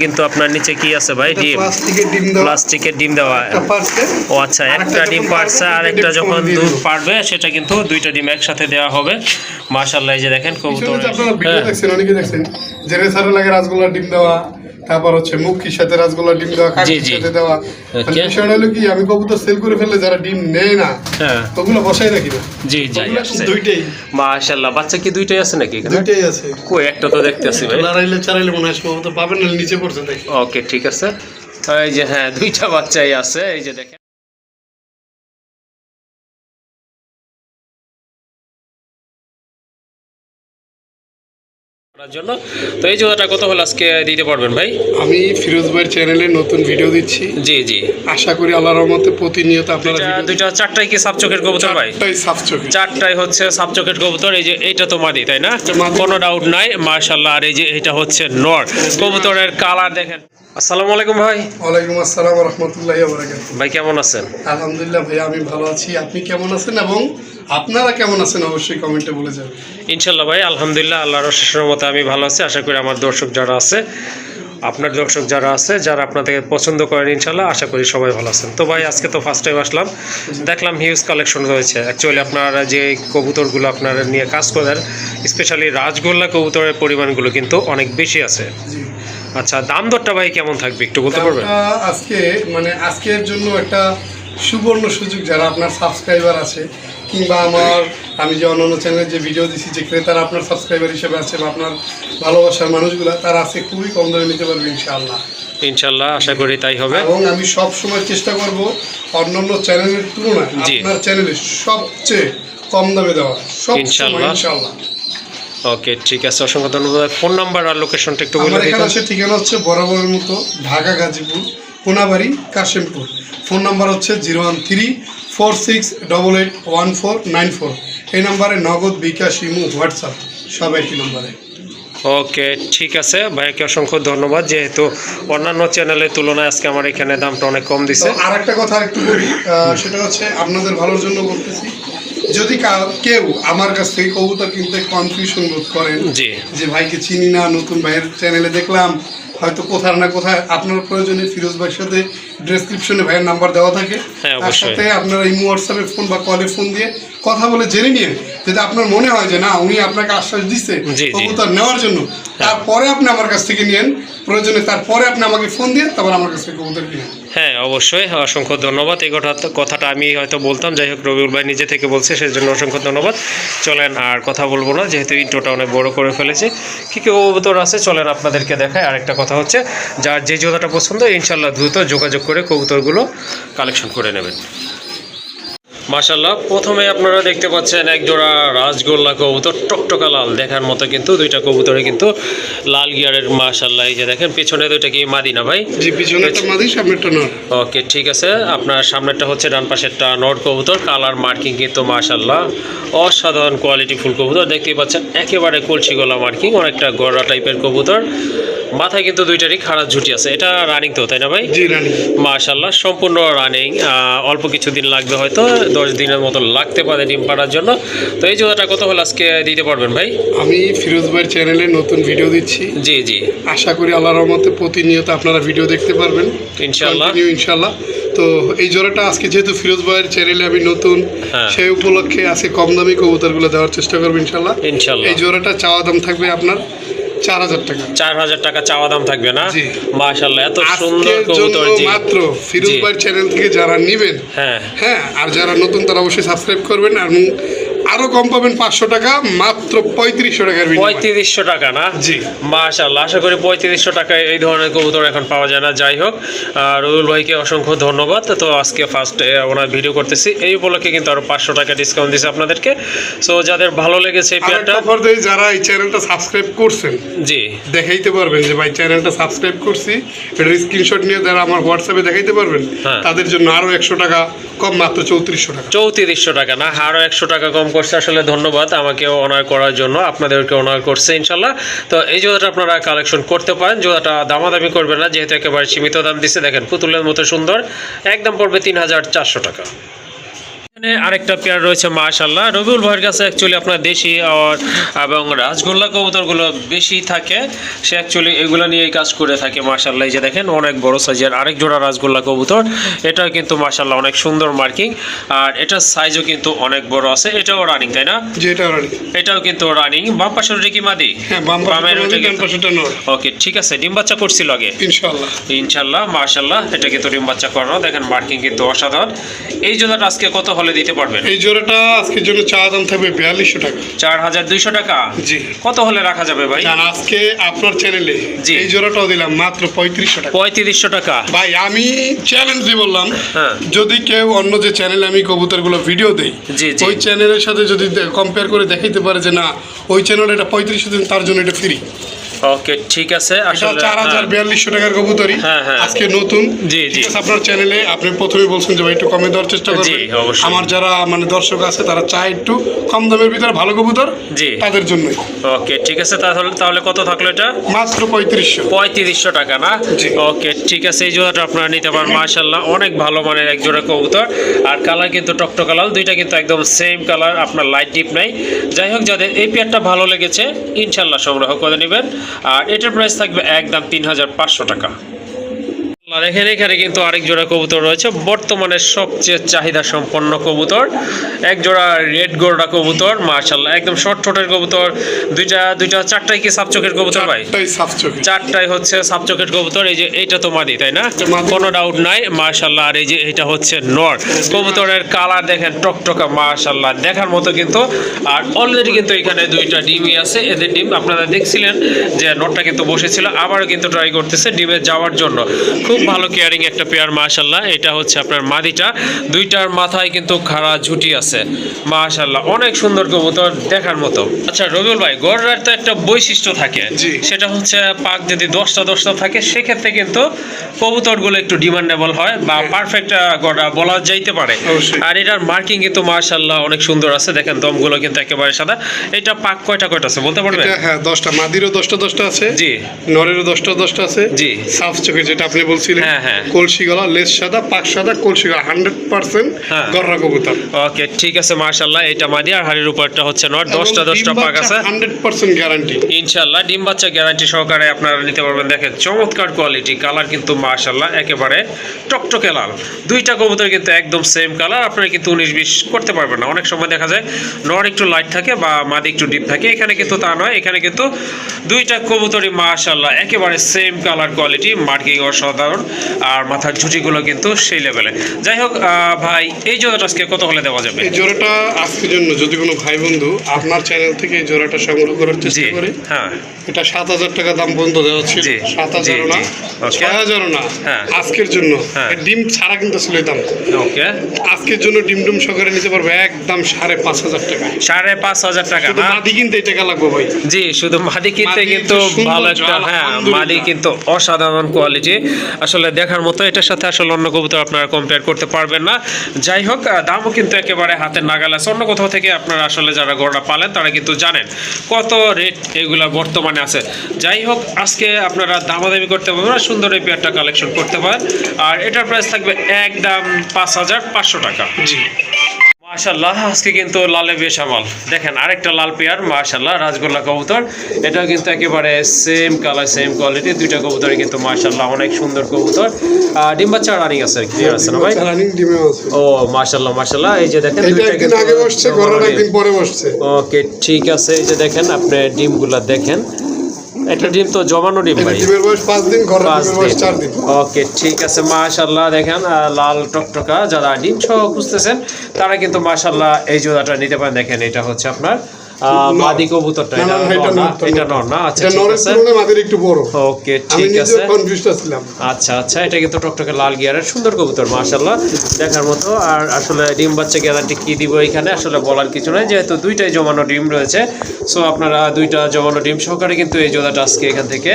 কিন্তু আপনার নিচে কি আছে ভাই? ডিম, প্লাস্টিকের ডিম দেওয়া। ও আচ্ছা, একটা ডিম পারছে আর একটা যখন দুধ পারবে সেটা কিন্তু দুইটা ডিম একসাথে দেওয়া হবে। মাশাআল্লাহ, এই যে দেখেন কবুতর। আপনারা ভিডিও দেখছেন, অনেকে দেখছেন যে রেসারে লাগে রাসগোল্লা ডিম দেওয়া, তারপর হচ্ছে মুখির সাথে রাসগোল্লা ডিম দেওয়া, কাকির সাথে দেওয়া। বিষয়টা হলো কি, আমি কবুতর সেল করে ফেললে যারা ডিম নেয় না ওগুলো বসাই রাখি না। জি যাই আসছে দুইটাই। মাশাআল্লাহ, বাচ্চা কি দুইটাই আছে নাকি এখানে? দুইটাই আছে। কই একটা তো দেখতেছি ভাই। লড়াইলে চারাইলে মনে হয় সম্ভবত পাবেন না, নিচে পড়ছে দেখি। ওকে ঠিক আছে, এই যে হ্যাঁ দুইটা বাচ্চাই আছে, এই যে দেখেন। জন্য তো এই জোড়াটা কত হলো আজকে দিতে পারবেন ভাই? আমি ফিরোজ ভাইয়ের চ্যানেলে নতুন ভিডিও দিচ্ছি। জি জি, আশা করি আল্লাহর রহমতে প্রতিনিয়ত আপনারা দুইটা চারটাই কি সাবচকেট কবুতর ভাই? চারটাই হচ্ছে সাবচকেট কবুতর। এই যে এইটা তো মাদি, তাই না? কোনো ডাউট নাই। মাশাআল্লাহ, আর এই যে এটা হচ্ছে নর। কবুতরের কালার দেখেন। আসসালামু আলাইকুম ভাই। ওয়ালাইকুম আসসালাম ওয়া রাহমাতুল্লাহি ওয়া বারাকাতুহু। ভাই কেমন আছেন? আলহামদুলিল্লাহ ভাই, আমি ভালো আছি। আপনি কেমন আছেন এবং আপনারা কেমন আছেন অবশ্যই কমেন্টে বলে যাবেন। ইনশাআল্লাহ ভাই, আলহামদুলিল্লাহ, আল্লাহর অশেষ রহমতে আমি ভালো আছি। আশা করি আমার দর্শক যারা আছে, আপনার দর্শক যারা আছে, যারা আপনাদেরকে পছন্দ করেন, ইনশাআল্লাহ আশা করি সবাই ভালো আছেন। তো ভাই আজকে তো ফার্স্ট টাইম আসলাম, দেখলাম হিউজ কালেকশন রয়েছে। অ্যাকচুয়ালি আপনারা যে কবুতরগুলো আপনারা নিয়ে কাজ করেন, স্পেশালি রাজগোল্লা কবুতরের পরিমাণগুলো কিন্তু অনেক বেশি আছে। আচ্ছা, দাম দরটা ভাই কেমন থাকবে একটু বলতে পারবেন? আজকে মানে আজকের জন্য একটা সুবর্ণ সুযোগ, যারা আপনার সাবস্ক্রাইবার আছে কিংবা আমি যে অন্যান্য চ্যানেলে যে ভিডিও দিচ্ছি, যে ক্রেতারা আপনার সাবস্ক্রাইবার হিসেবে আছে বা আপনার ভালোবাসার মানুষগুলো, তারা আজকে খুবই কম দামে নিতে পারবে ইনশাআল্লাহ। ইনশাআল্লাহ আশা করি তাই হবে। এবং আমি সব সময় চেষ্টা করব অন্যান্য চ্যানেলের তুলনায় আপনার চ্যানেলে সবচেয়ে কম দামে দেওয়া, ইনশাআল্লাহ ইনশাআল্লাহ। ওকে ঠিক আছে, অসংখ্য ধন্যবাদ। ফোন নাম্বার আর লোকেশনটা একটু বলে দিন। আমার এখানে ঠিকানা হচ্ছে বরাবরের মতো ঢাকা গাজীপুর কোনাবাড়ি কাশিমপুর। ফোন নাম্বার হচ্ছে 01346881494। এই নাম্বারে নগদ, বিকাশ, ইমো, হোয়াটসঅ্যাপ সব একই নাম্বারে। ওকে ঠিক আছে ভাইকে অসংখ্য ধন্যবাদ, যেহেতু অন্যান্য চ্যানেলের তুলনায় আজকে আমার এখানে দামটা অনেক কম দিছে। আর একটা কথা একটু বলি, সেটা হচ্ছে আপনাদের ভালোর জন্য বলতেছি, যদি কেউ আমার কাছ থেকে কবুতর কিনতে কনফিউশন বোধ করেন যে ভাইকে চিনি না, নতুন ভাইয়ের চ্যানেলে দেখলাম, হয়তো কোথাও না কোথায় আপনার প্রয়োজনে ফিরোজ ভাইয়ের সাথে ডেসক্রিপশনে ভাইয়ের নাম্বার দেওয়া থাকে, তার সাথে আপনারা ইমো, হোয়াটসঅ্যাপে ফোন বা কলে ফোন দিয়ে কথা বলে জেনে নিন। যদি আপনার মনে হয় যে না, উনি আপনাকে আশ্বাস দিচ্ছে কবুতর নেওয়ার জন্য, তারপরে আপনি আমার কাছ থেকে নিন। প্রয়োজনে তারপরে আপনি আমাকে ফোন দিয়ে তারপর আমার কাছ থেকে কবুতর কিনেন। হ্যাঁ অবশ্যই, অসংখ্য ধন্যবাদ। এই কথাটা আমি হয়তো বলতাম, যাই হোক রবিউল ভাই নিজে থেকে বলছে, সেই জন্য অসংখ্য ধন্যবাদ। চলেন আর কথা বলবো না, যেহেতু ইন্ট্রোটা অনেক বড় করে ফেলেছি। কী কী কবুতর আছে চলেন আপনাদেরকে দেখায়। আরেকটা কথা হচ্ছে, যার যে জোড়াটা পছন্দ ইনশাল্লাহ দ্রুত যোগাযোগ করে কবুতরগুলো কালেকশন করে নেবেন। মাশাআল্লাহ, প্রথমে আপনারা দেখতে পাচ্ছেন এক জোড়া রাজগোল্লা কবুতর, টকটকা লাল দেখার মতো, কিন্তু দুইটা কবুতরে কিন্তু লাল গিয়ারের। মাশাআল্লাহ, এই যে দেখেন পিছনে দুইটা কি মাদি না ভাই? জি, পিছনেরটা মাদি, সামনেরটা নর। ওকে ঠিক আছে, আপনার সামনেরটা হচ্ছে, ডান পাশেরটা নর কবুতর। কালার মার্কিং কিন্তু মাশাআল্লাহ অসাধারণ কোয়ালিটি ফুল কবুতর, দেখতেই পাচ্ছেন একেবারে কলসি গলা মার্কিং, অনেকটা গড়া টাইপের কবুতর। মাথায় কিন্তু দুইটারই খাড়া ঝুটি আছে। এটা রানিং তো, তাই না ভাই? জি রানিং। মাশাআল্লাহ সম্পূর্ণ রানিং। অল্প কিছুদিন লাগবে, হয়তো 10 দিনের মতো লাগতে পারে ডিম পাড়ার জন্য। তো এই জোড়াটা কত হলো আজকে দিতে পারবেন ভাই? আমি ফিরোজ ভাইয়ের চ্যানেলে নতুন ভিডিও দিচ্ছি। জি জি, আশা করি আল্লাহর রহমতে প্রতিনিয়ত আপনারা ভিডিও দেখতে পারবেন ইনশাআল্লাহ ইনশাআল্লাহ। তো এই জোড়াটা আজকে যেহেতু ফিরোজ ভাইয়ের চ্যানেলে আমি নতুন, সেই উপলক্ষে আজকে কম দামি কবুতরগুলো দেওয়ার চেষ্টা করবো ইনশাআল্লাহ। ইনশাআল্লাহ। এই জোড়াটা চাওয়া দাম থাকবে আপনার 4000 টাকা। 4000 টাকা চাওয়া দাম থাকবে না? মাশাআল্লাহ, এত সুন্দর কবুতর। জি, মাত্র ফিরোজ ভাইয়ের চ্যানেল থেকে যারা নেবেন, হ্যাঁ, আর যারা নতুন তারা অবশ্যই সাবস্ক্রাইব করবেন। আর আরো কম পাবেন 500 টাকা, মাত্র 3500 টাকার। 3500 টাকা না? জি মাশাআল্লাহ, আশা করি 3500 টাকায় এই ধরনের কবুতর এখন পাওয়া যায় না। যাই হোক, রবিউল ভাইকে অসংখ্য ধন্যবাদ। তো আজকে ফার্স্ট ওনার ভিডিও করতেছি, এই উপলক্ষে কিন্তু আরো 500 টাকা ডিসকাউন্ট দিচ্ছে আপনাদেরকে। সো যাদের ভালো লেগেছে এই পেয়ারটা, যারা এই চ্যানেলটা সাবস্ক্রাইব করছেন, জি দেখাইতে পারবেন যে ভাই চ্যানেলটা সাবস্ক্রাইব করছি, এটা স্ক্রিনশট নিয়ে যারা আমার হোয়াটসঅ্যাপে দেখাইতে পারবেন, তাদের জন্য আরো 100 টাকা কম, মাত্র 3400 টাকা। 3400 টাকা না, আরো 100 টাকা কম করছে। আসলে ধন্যবাদ আমাকে অনার করার জন্য, আপনাদেরকে অনার করছে ইনশাল্লাহ। তো এই জোড়াটা আপনারা কালেকশন করতে পারেন। জোড়াটা দামাদামি করবেন না, যেহেতু একেবারে সীমিত দাম দিচ্ছে। দেখেন পুতুলের মতো সুন্দর, একদম পড়বে 3400 টাকা। এখানে আরেকটা পেয়ার রয়েছে মাশাআল্লাহ। রবিউল ভাইয়ের কাছে অ্যাকচুয়ালি আপনার দেশি এবং রাজগোল্লা কবুতরগুলো বেশি থাকে, সে অ্যাকচুয়ালি এগুলো নিয়েই কাজ করে থাকে মাশাআল্লাহ। এই যে দেখেন অনেক বড় সাইজের আরেক জোড়া রাজগোল্লা কবুতর, এটাও কিন্তু মাশাআল্লাহ অনেক সুন্দর মার্কিং, আর এটার সাইজও কিন্তু অনেক বড় আছে। এটাও রানিং তাই না? এটাও কিন্তু রানিং। বাম পাশের ওটা কি মাদি? হ্যাঁ, বামের ওটা ডান পাশেরটা নর। ওকে, ঠিক আছে। ডিম বাচ্চা করছিল আগে? ইনশাআল্লাহ মাশাআল্লাহ, এটা কিন্তু ডিম বাচ্চা করানো। দেখেন মার্কিং কিন্তু অসাধারণ। এই জোড়াটা আজকে কত হলে দিতে পারবেন? এই জোড়াটা আজকের জন্য চা দাম থাকবে 4200 টাকা। 4200 টাকা? জি। কত হলে রাখা যাবে ভাই? আজকে আপনার চ্যানেলে জি এই জোড়াটাও দিলাম মাত্র 3500 টাকা। 3500 টাকা? ভাই আমি চ্যালেঞ্জ দিয়ে বললাম, হ্যাঁ, যদি কেউ অন্য যে চ্যানেলে আমি কবুতরগুলো ভিডিও দেই, জি ওই চ্যানেলের সাথে যদি কম্পেয়ার করে দেখাইতে পারে যে না ওই চ্যানেলে এটা 3500 দিন, তার জন্য এটা ফ্রি। ওকে, ঠিক আছে। আসলে 4200 টাকার কবুতরই আজকে নতুন। জি জি। আপনার চ্যানেলে আপনি প্রথমে বলছেন যে ভাই একটু কমে দেওয়ার চেষ্টা করবেন। আমার যারা মানে দর্শক আছে তারা চায় একটু কম দামের ভিতরে ভালো কবুতর, জি, তাদের জন্যই। ওকে, ঠিক আছে। তাহলে কত থাকলো এটা? মাত্র 3500 টাকা না? ওকে, ঠিক আছে। এই জোড়াটা আপনারা নিতে পারেন মাশাআল্লাহ, অনেক ভালো মানের এক জোড়া কবুতর, আর কালার কিন্তু টকটকা লাল, দুইটা কিন্তু একদম সেম কালার, আপনার লাইট ডিপ নাই। যাই হোক, যাদের এই পেয়ারটা ভালো লেগেছে ইনশাআল্লাহ সংগ্রহ করে নেবেন, আর এটার প্রাইস থাকবে একদম 3500 টাকা। দেখেন এখানে কিন্তু আরেক জোড়া কবুতর রয়েছে, বর্তমানে সবচেয়ে চাহিদা সম্পন্ন কবুতর, এক জোড়া রেড গোল্ডা কবুতর মাশাআল্লাহ, একদম শর্ট ঠোঁটের কবুতর। দুইটা চারটাই কি সাপচোকের কবুতর ভাই? চারটাই হচ্ছে সাপচোকের কবুতর। এই যে এইটা তো মাদি তাই না? কোনো ডাউট নাই মাশাআল্লাহ। আর এই যে এটা হচ্ছে নর। কবুতরের কালার দেখেন টকটকা মাশাআল্লাহ, দেখার মতো কিন্তু। আর অলরেডি কিন্তু এখানে দুইটা ডিমই আছে, এদের ডিম আপনারা দেখছিলেন যে নরটা কিন্তু বসেছিল, আবারও কিন্তু ট্রাই করতেছে ডিমে যাওয়ার জন্য। খুব ভালো কেয়ারিং একটা পেয়ার মাশাআল্লাহ। এটা হচ্ছে আপনার মাদিটা, দুইটার মাথায় কিন্তু খাড়া ঝুটি আছে মাশাআল্লাহ, অনেক সুন্দর কবুতর, দেখার মতো। আচ্ছা রবিউল ভাই, গড়ার তো একটা বৈশিষ্ট্য থাকে, সেটা হচ্ছে পাক যদি 10টা থাকে সেক্ষেত্রে কিন্তু কবুতরগুলো একটু ডিমান্ডেবল হয় বা পারফেক্ট গড়া বলা যাইতে পারে। আর এটার মার্কিং কিন্তু মাশাআল্লাহ অনেক সুন্দর আছে, দেখেন দমগুলো কিন্তু একেবারে সাদা। এটা পাক কয়টা আছে বলতে পারবেন? হ্যাঁ, 10টা। মাদিরও 10টা আছে, জি, নরেরও 10টা আছে, জি। সাফ চোখের যেটা আপনি বলছিলেন, হ্যাঁ, কলসি গলা, লেজ সাদা, পাক সাদা, কলসি গলা, 100% গররা কবুতর। ওকে, ঠিক আছে মাশাআল্লাহ। এটা মাদি, আর হাড়ির উপরটা হচ্ছে নর, 10টা পাক আছে, 100% গ্যারান্টি ইনশাআল্লাহ। ডিম বাচ্চা গ্যারান্টি সহকারে আপনারা নিতে পারবেন। দেখেন চমৎকার কোয়ালিটি, কালার কিন্তু মাশাআল্লাহ একেবারে টকটকে লাল। দুইটা কবুতর কিন্তু একদম সেম কালার, আপনারা কিন্তু 19-20 করতে পারবেন না। অনেক সময় দেখা যায় নর একটু লাইট থাকে বা মাদি একটু ডিপ থাকে, এখানে কিন্তু তা নয়। এখানে কিন্তু দুইটা কবুতরই মাশাআল্লাহ একেবারে সেম কালার কোয়ালিটি, মার্কিং অসাধারণ, আর মাথার ঝুঁটিগুলো কিন্তু সেই লেভেলে। যাই হোক ভাই, এই জোড়াটা আজকে কত হলে দেওয়া যাবে? এই জোড়াটা আজকের জন্য যদি কোনো ভাই বন্ধু আপনার চ্যানেল থেকে এই জোড়াটা সংগ্রহ করার চেষ্টা করে, হ্যাঁ, এটা 7000 টাকা দাম বন্ধ দেওয়া ছিল। 7000 না, 6000 না, আজকের জন্য ডিম ছাড়া কিন্তু ছিল দাম। ওকে, আজকের জন্য ডিম সহকারে নিতে পারবে একদম 5500 টাকা। 5500 টাকা না? মাদি কিনতে এই টাকা লাগবে ভাই। জি, শুধু মাদি কিনতে কিন্তু ভালো একটা, হ্যাঁ, মাদি কিন্তু অসাধারণ কোয়ালিটি, আসলে দেখার মতো। এটার সাথে আসলে অন্য কবুতর আপনারা কম্পেয়ার করতে পারবেন না। যাই হোক, দামও কিন্তু একেবারে হাতের নাগাল আছে। অন্য কোথাও থেকে আপনারা আসলে যারা গড়া পালেন তারা কিন্তু জানেন কত রেট এগুলা বর্তমানে আছে। যাই হোক, আজকে আপনারা দামাদামি করতে পারবেন না, সুন্দর এই পেয়ারটা কালেকশন করতে পারেন। আর এটার প্রাইস থাকবে একদম 5500 টাকা। জি মাশাআল্লাহ, আজকে কিন্তু লালে বেশামাল। দেখেন আরেকটা লাল পেয়ার মাশাআল্লাহ, রাজগোল্লা কবুতর। এটাও কিন্তু একেবারে সেম কালার, সেম কোয়ালিটি, দুইটা কবুতরই কিন্তু মাশাআল্লাহ অনেক সুন্দর কবুতর। ডিম বাচ্চা রানিং আছে, ক্লিয়ার আছে না ভাই? রানিং ডিমে আছে। ও মাশাআল্লাহ মাশাআল্লাহ, এই যে দেখেন দুইটা কিন্তু আগে বসছে, গড়াটা একদিন পরে বসছে। ওকে, ঠিক আছে। এই যে দেখেন আপনি ডিমগুলা দেখেন, একটা ডিম তো জমানো ডিম ভাই, ডিমের বয়স 5 দিন, ঘরের ডিমের বয়স 4 দিন। ওকে, ঠিক আছে মাশাআল্লাহ। দেখেন লাল টকটকা, যারা ডিম সহ খুঁজতেছেন তারা কিন্তু মাশাআল্লাহ এই জোড়াটা নিতে পারেন। দেখেন এটা হচ্ছে আপনার মাদি কবুতরটা, এটা নর না? আচ্ছা, ঠিক আছে, মাদির একটু বড়। ওকে, ঠিক আছে, কনফিউজড ছিলাম। আচ্ছা আচ্ছা, এটা কিন্তু টকটকে লাল গিয়ারের সুন্দর কবুতর মাশাআল্লাহ, দেখার মতো। আর আসলে ডিম বাচ্চা গ্যারান্টি কি দিব এখানে আসলে বলার কিছু নাই, যেহেতু দুইটাই জমানো ডিম রয়েছে। সো আপনারা দুইটা জমানো ডিম সহকারে কিন্তু এই জোড়াটা আজকে এখান থেকে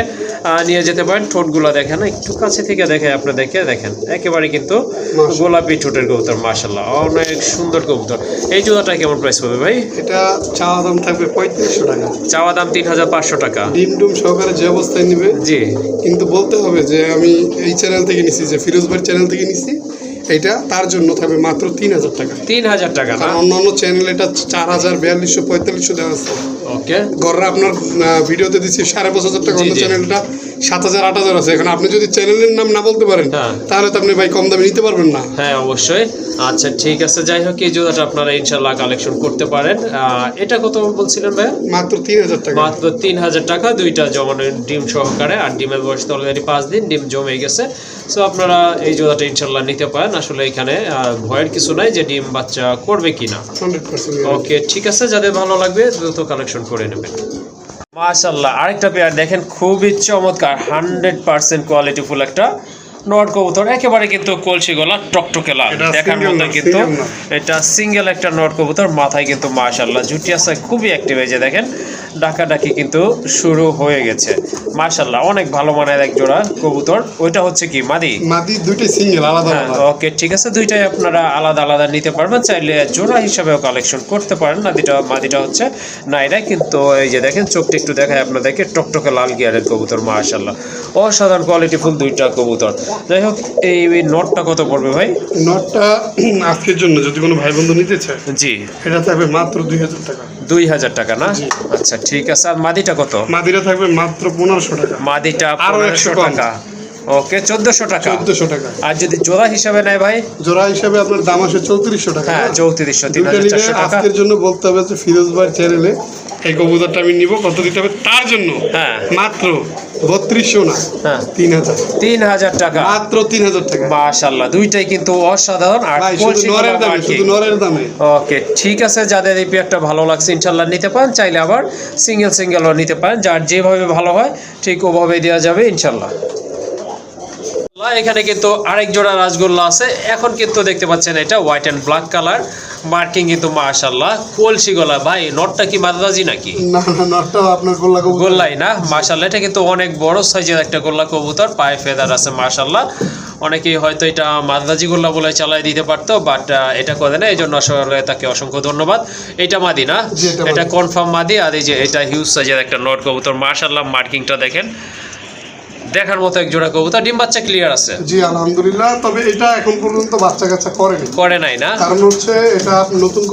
নিয়ে যেতে পারেন। ঠোঁটগুলো দেখেন, একটু কাছে থেকে দেখে আপনি দেখেন একেবারে কিন্তু গোলাপি ঠোঁটের কবুতর মাশাআল্লাহ, অনেক সুন্দর কবুতর। এই জোড়াটা কেমন প্রাইস পাবে ভাই? এটা চাওয়া দাম থাকবে 3500 টাকা। চাওয়া দাম 3500 টাকা। ডিম সহকারে যে অবস্থায় নিবে, জি, কিন্তু বলতে হবে যে আমি এই চ্যানেল থেকে নিছি, যে ফিরোজ ভাইয়ের চ্যানেল থেকে নিছি। এটা তার জন্য থাকবে মাত্র 3000 টাকা। 3000 টাকা না? আর অন্যান্য চ্যানেল এটা 4000, 4200, 4500 দেওয়া আছে। ওকে, গররা আপনার ভিডিওতে দিচ্ছি 5500 টাকা, অন্য চ্যানেলটা 7000, 8000 আছে। এখন আপনি যদি চ্যানেলের নাম না বলতে পারেন তাহলে তো আপনি ভাই কম দামে নিতে পারবেন না। হ্যাঁ অবশ্যই। আচ্ছা ঠিক আছে, যাই হোক এই জুতাটা আপনারা ইনশাল্লাহ কালেকশন করতে পারেন। এটা কত বলছিলেন ভাই? মাত্র 3000 টাকা। মাত্র 3000 টাকা, দুইটা জমানোর ডিম সহকারে। আর ডিমের বয়স তো অলরেডি 5 দিন, ডিম জমে গেছে। সো আপনারা এই জুতাটা ইনশাল্লাহ নিতে পারেন। আসলে এখানে ভয়ের কিছু নাই যে ডিম বাচ্চা করবে কিনা। 100%। ওকে ঠিক আছে, যাদের ভালো লাগবে দ্রুত কালেকশন করে নেবেন। মাশাআল্লাহ, আরেকটা পেয়ার দেখেন, খুবই চমৎকার, 100% কোয়ালিটিফুল একটা নট কবুতর। একেবারে কিন্তু কলসি গলা, টকটকে লাল দেখার মতো। কিন্তু এটা সিঙ্গেল একটা নট কবুতর, মাথায় কিন্তু মাশাআল্লাহ জুটি আছে, খুবই অ্যাক্টিভ। এই যে দেখেন ডাকাডাকি কিন্তু শুরু হয়ে গেছে। মাশাআল্লাহ, অনেক ভালো মানের এক জোড়া কবুতর। ওইটা হচ্ছে কি মাদি? মাদি দুইটাই সিঙ্গেল, আলাদা আলাদা। ওকে ঠিক আছে, দুইটাই আপনারা আলাদা আলাদা নিতে পারবেন, চাইলে জোড়া হিসাবেও কালেকশন করতে পারেন। মাদিটা হচ্ছে নাইরা, কিন্তু এই যে দেখেন চোখটা একটু দেখায় আপনাদেরকে, টকটকে লাল গিয়ারের কবুতর। মাশাআল্লাহ, অসাধারণ কোয়ালিটিফুল দুইটা কবুতর। যাই হোক, এই নটটা কত পড়বে ভাই? নটটা আজকের জন্য যদি কোনো ভাই বন্ধু নিতে চায়, জি, এটা থাকবে মাত্র 2000 টাকা। 2000 টাকা না? আচ্ছা ঠিক আছে। আর মাদিটা কত? মাদিটা থাকবে মাত্র 1500 টাকা। মাদিটা আরো 1500 টাকা। ওকে, 1400 টাকা। 1400 টাকা। আর যদি জোড়া হিসাবে নেয় ভাই? জোড়া হিসাবে আপনার দাম আসে 3400 টাকা। হ্যাঁ 3400, দুইটা নিলে 3400 টাকা। আজকের জন্য বলতে হবে যে ফিরোজ ভাই চ্যানেলে এই কবুতরটা আমি নিব, কত দিতে হবে তার জন্য? হ্যাঁ মাত্র 3200 না, হ্যাঁ 3000। 3000 টাকা, মাত্র 3000 টাকা। মাশাআল্লাহ, দুইটাই কিন্তু অসাধারণ। আর ভাই শুধু নরের দামে, শুধু নরের দামে। ওকে ঠিক আছে, যাদের এই পেয়ারটা ভালো লাগছে ইনশাআল্লাহ নিতে পারেন। চাইলে আবার সিঙ্গেলও নিতে পারেন, যার যেভাবে ভালো হয় ঠিক ওভাবে দেওয়া যাবে ইনশাআল্লাহ। এখানে কিন্তু আরেক জোড়া রাজগোল্লা আছে। এখন কিন্তু দেখতে পাচ্ছেন এটা white and black colour, marking কিন্তু মাশাআল্লাহ কলসি গলা। ভাই নটটা কি মাদ্রাজি নাকি? না না, নটটা আপনার গোল্লা কবুতর। গোল্লাই না? মাশাআল্লাহ, এটা কিন্তু অনেক বড় সাইজের একটা গোল্লা কবুতর, পায়ে ফেদার আছে মাশাআল্লাহ। অনেকেই হয়তো এটা মাদ্রাজি গোল্লা বলে চালাই দিতে পারতো, বাট এটা করে না, এই জন্য আসলে তাকে অসংখ্য ধন্যবাদ। এটা মাদি না? এটা কনফার্ম মাদি। আর এই যে এটা হিউজ সাইজের একটা নট কবুতর, মাশাআল্লাহ মার্কিংটা দেখেন, দেখার মতো এক জোড়া কবুতর। ডিম বাচ্চা ক্লিয়ার আছে? জি আলহামদুলিল্লাহ। তবে এটা এখন পর্যন্ত বাচ্চা কাচ্চা করে নাই না? কারণ হচ্ছে এটা নতুন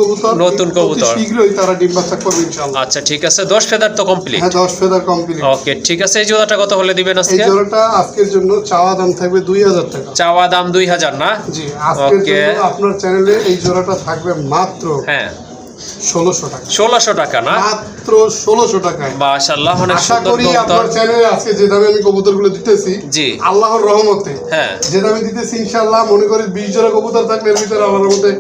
কবুতর, শীঘ্রই তারা ডিম বাচ্চা করবে ইনশাআল্লাহ। আচ্ছা ঠিক আছে, 10 ফেদার তো কমপ্লিট? হ্যাঁ 10 ফেদার কমপ্লিট। ওকে ঠিক আছে, এই জোড়াটা কত হলে দিবেন আজকে? এই জোড়াটা আজকের জন্য চাওয়া দাম থাকবে 2000 টাকা। চাওয়া দাম 2000 না? জি, আজকের জন্য আপনার চ্যানেলে এই জোড়াটা থাকবে মাত্র 1600 টাকা। 1600 টাকা না? মাত্র 1600 টাকায়। মাশাআল্লাহ, অনেক আশা সুন্দর করি কবুতর। আপনার চ্যানেলে আজকে যে দামে আমি কবুতরগুলো দিতেছি, জি আল্লাহর রহমতে হ্যাঁ যে দামে দিতেছি ইনশাআল্লাহ, মনে করি 20 জোড়া কবুতর থাকলে এর ভিতরে আমার মতে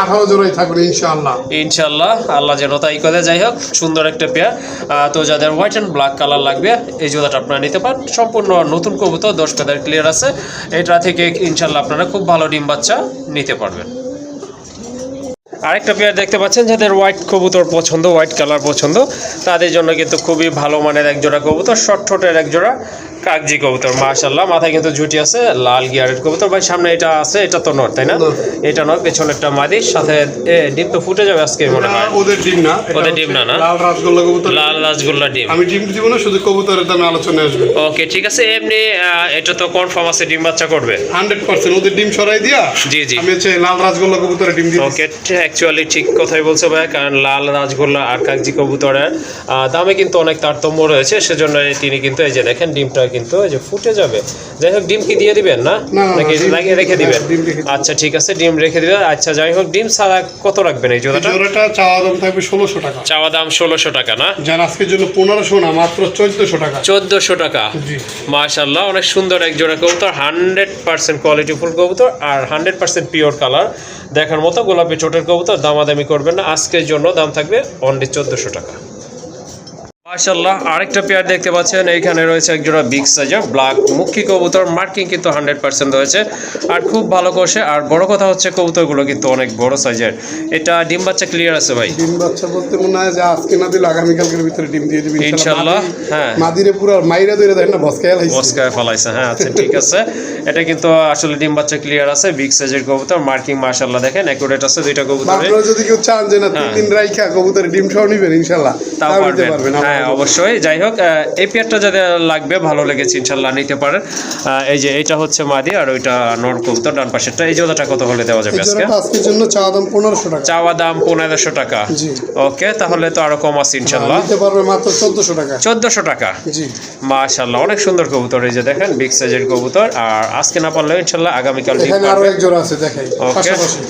18 জোড়াই থাকবে ইনশাআল্লাহ। ইনশাআল্লাহ, আল্লাহ যেন তাই করে। যাই হোক, সুন্দর একটা পেয়ার। তো যাদের হোয়াইট অ্যান্ড ব্ল্যাক কালার লাগবে এই জোড়াটা আপনারা নিতে পারেন। সম্পূর্ণ নতুন কবুতর, 10 ফেদার ক্লিয়ার আছে। এটা থেকে ইনশাআল্লাহ আপনারা খুব ভালো ডিম বাচ্চা নিতে পারবেন। আরেকটা পেয়ার দেখতে পাচ্ছেন, যাদের হোয়াইট কবুতর পছন্দ, হোয়াইট কালার পছন্দ, তাদের জন্য কিন্তু খুবই ভালো মানের এক জোড়া কবুতর, শর্ট ঠোঁটের এক জোড়া কাগজি কবুতর। মাশাআল্লাহ, মাথায় কিন্তু ঝুটি আছে, লাল গিয়ারের কবুতর। ভাই সামনে এটা আছে, এটা তো নট তাই না? এটা নট, পেছনে একটা মাদির সাথে ডিম তো ফুটে যাবে আজকে মনে হয়। ওদের ডিম না, ওদের ডিম না? লাল রাজগোল্লা কবুতর, লাল রাজগোল্লা ডিম। আমি ডিম দিব না, শুধু কবুতরের দামে আলোচনা আসবে। ওকে ঠিক আছে, এমনি এটা তো কনফার্ম আছে ডিম বাচ্চা করবে 100%। ওদের ডিম সরাই দিয়া জি জি আমি হচ্ছে লাল রাজগোল্লা কবুতরের ডিম দিই। ওকে, অ্যাকচুয়ালি ঠিক কথাই বলছে ভাই, কারণ লাল রাজগোল্লা আর কাগজি কবুতরের দামে কিন্তু অনেক তারতম্য রয়েছে। সেজন্য তিনি কিন্তু এই যে দেখেন ডিমটা কিন্তু এই যে ফুটে যাবে। যাই হোক, ডিম কি দিয়ে দিবেন না নাকি লাগিয়ে রেখে দিবেন? আচ্ছা ঠিক আছে, ডিম রেখে দিবেন। আচ্ছা যাই হোক, ডিম ছাড়া কত রাখবেন এই জোড়াটা? জোড়াটা চাওয়া দাম থাকবে 1600 টাকা। চাওয়া দাম 1600 টাকা না? যার আজকের জন্য 1500 না, মাত্র 1400 টাকা। 1400 টাকা। মাশাআল্লাহ, অনেক সুন্দর এক জোড়া কবুতর, 100% কোয়ালিটিফুল কবুতর আর 100% পিওর কালার, দেখার মতো গোলাপি ঠোঁটের কবুতর। দামাদামি করবেন না, আজকের জন্য দাম থাকবে অনলি 1400 টাকা। মাশাআল্লাহ, আরেকটা পেয়ার দেখতে পাচ্ছেন, এইখানে রয়েছে এক জোড়া বিগ সাইজের ব্ল্যাক মুখী কবুতর, মার্কিং কিন্তু 100% রয়েছে আর খুব ভালো করছে। আর বড় কথা হচ্ছে কবুতরগুলো কিন্তু অনেক বড় সাইজের। এটা ডিম বাচ্চা ক্লিয়ার আছে ভাই? ডিম বাচ্চা বলতে মনে হয় যে আজকে না দিলে আগামী কালকের ভিতরে ডিম দিয়ে দিবেন ইনশাআল্লাহ। হ্যাঁ, মাদিরে পুরো মাইরা ধরে দেন না, বসকায় ফলাইছে। হ্যাঁ আচ্ছা ঠিক আছে, এটা কিন্তু আসলে ডিম বাচ্চা ক্লিয়ার আছে, বিগ সাইজের কবুতর, মার্কিং মাশাআল্লাহ দেখেন একুরেট আছে দুইটা কবুতরে। আপনারা যদি কেউ চান যে না 3 দিন রাইখা কবুতরের ডিম সহ নিবেন ইনশাআল্লাহ, তাও নিতে পারবেন। হ্যাঁ হ্যাঁ অবশ্যই। যাই হোক এই পেয়ারটা যাদের লাগবে ভালো লেগেছে ইনশাল্লাহ নিতে পারেন। এই যে এইটা হচ্ছে মাদি আর ওইটা নর কবুতর ডান পাশেরটা। এই জোড়াটা কত হলে দেওয়া যাবে এই আজকে? জোড়াটা আজকের জন্য চাওয়া দাম 1500 টাকা। চাওয়া দাম 1500 টাকা। জি। ওকে, তাহলে তো আরো কম আছে ইনশাল্লাহ। নিতে পারবে মাত্র 1400 টাকা। 1400 টাকা। জি মাশাআল্লাহ, অনেক সুন্দর কবুতর। এই যে দেখেন বিগ সাইজের কবুতর। আর আজকে না পারলেও ইনশাল্লাহ আগামীকাল ডিম এখানে আরো পারবে। এক জোড়া আছে দেখাই ওকে। পাশাপাশি।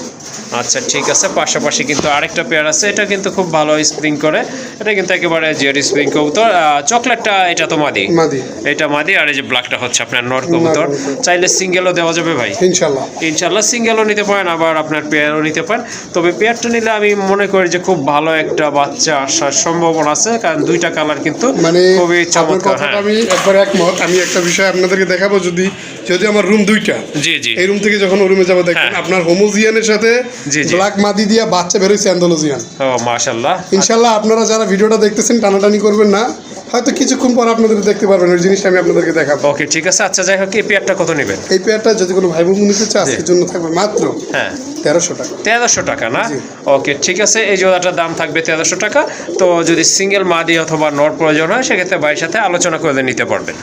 আচ্ছা ঠিক আছে, পাশাপাশি কিন্তু আরেকটা পেয়ার আছে, এটা কিন্তু খুব ভালো স্প্রিং করে। এটা কিন্তু একেবারে জেড স্প্রিং কবুতর। চকলেটটা এটা তো মাদি, মাদি। এটা মাদি। আর এই যে ব্ল্যাকটা হচ্ছে আপনার নর কবুতর। কবুতর। চাইলে সিঙ্গেলও দেওয়া যাবে ভাই ইনশাআল্লাহ। ইনশাল্লাহ। সিঙ্গেলও নিতে পারেন, আবার আপনার পেয়ারও নিতে পারেন। তবে পেয়ারটা নিলে আমি মনে করি যে খুব ভালো একটা বাচ্চা আসার সম্ভাবনা আছে, কারণ দুইটা কালার কিন্তু মানে খুবই আপনার চমৎকার। কথাটা হ্যাঁ আমি একবার একমত। আমি একটা বিষয় আপনাদেরকে দেখাবো, যদি যদি আমার রুম দুইটা, জি জি এই রুম থেকে যখন ওই রুমে যাবো দেখেন হ্যাঁ। আপনার হোমোজিয়ানের সাথে জি, জি। ব্ল্যাক মাদি দিয়া বাচ্চা বেরোইছে অ্যান্ডালুজিয়ান। ও মাশাআল্লাহ। ইনশাআল্লাহ আপনারা যারা ভিডিওটা দেখতেছেন টানাটানি করবেন না, হয়তো কিছুক্ষণ পর আপনাদের দেখতে পারবেন ওই জিনিসটা আমি আপনাদেরকে দেখাবো। ওকে ঠিক আছে। আচ্ছা যাই হোক, এই পেয়ারটা কত নেবেন? এই পেয়ারটা যদি কোনো ভাই বন্ধু নিতে চায় আজকের জন্য থাকবে মাত্র হ্যাঁ 1300 টাকা। 1300 টাকা না? জি। ওকে ঠিক আছে, এই জোড়াটার দাম থাকবে 1300 টাকা। তো যদি সিঙ্গেল মাদি অথবা নর প্রয়োজন হয় সেক্ষেত্রে ভাইয়ের সাথে আলোচনা করে নিতে পারবেন।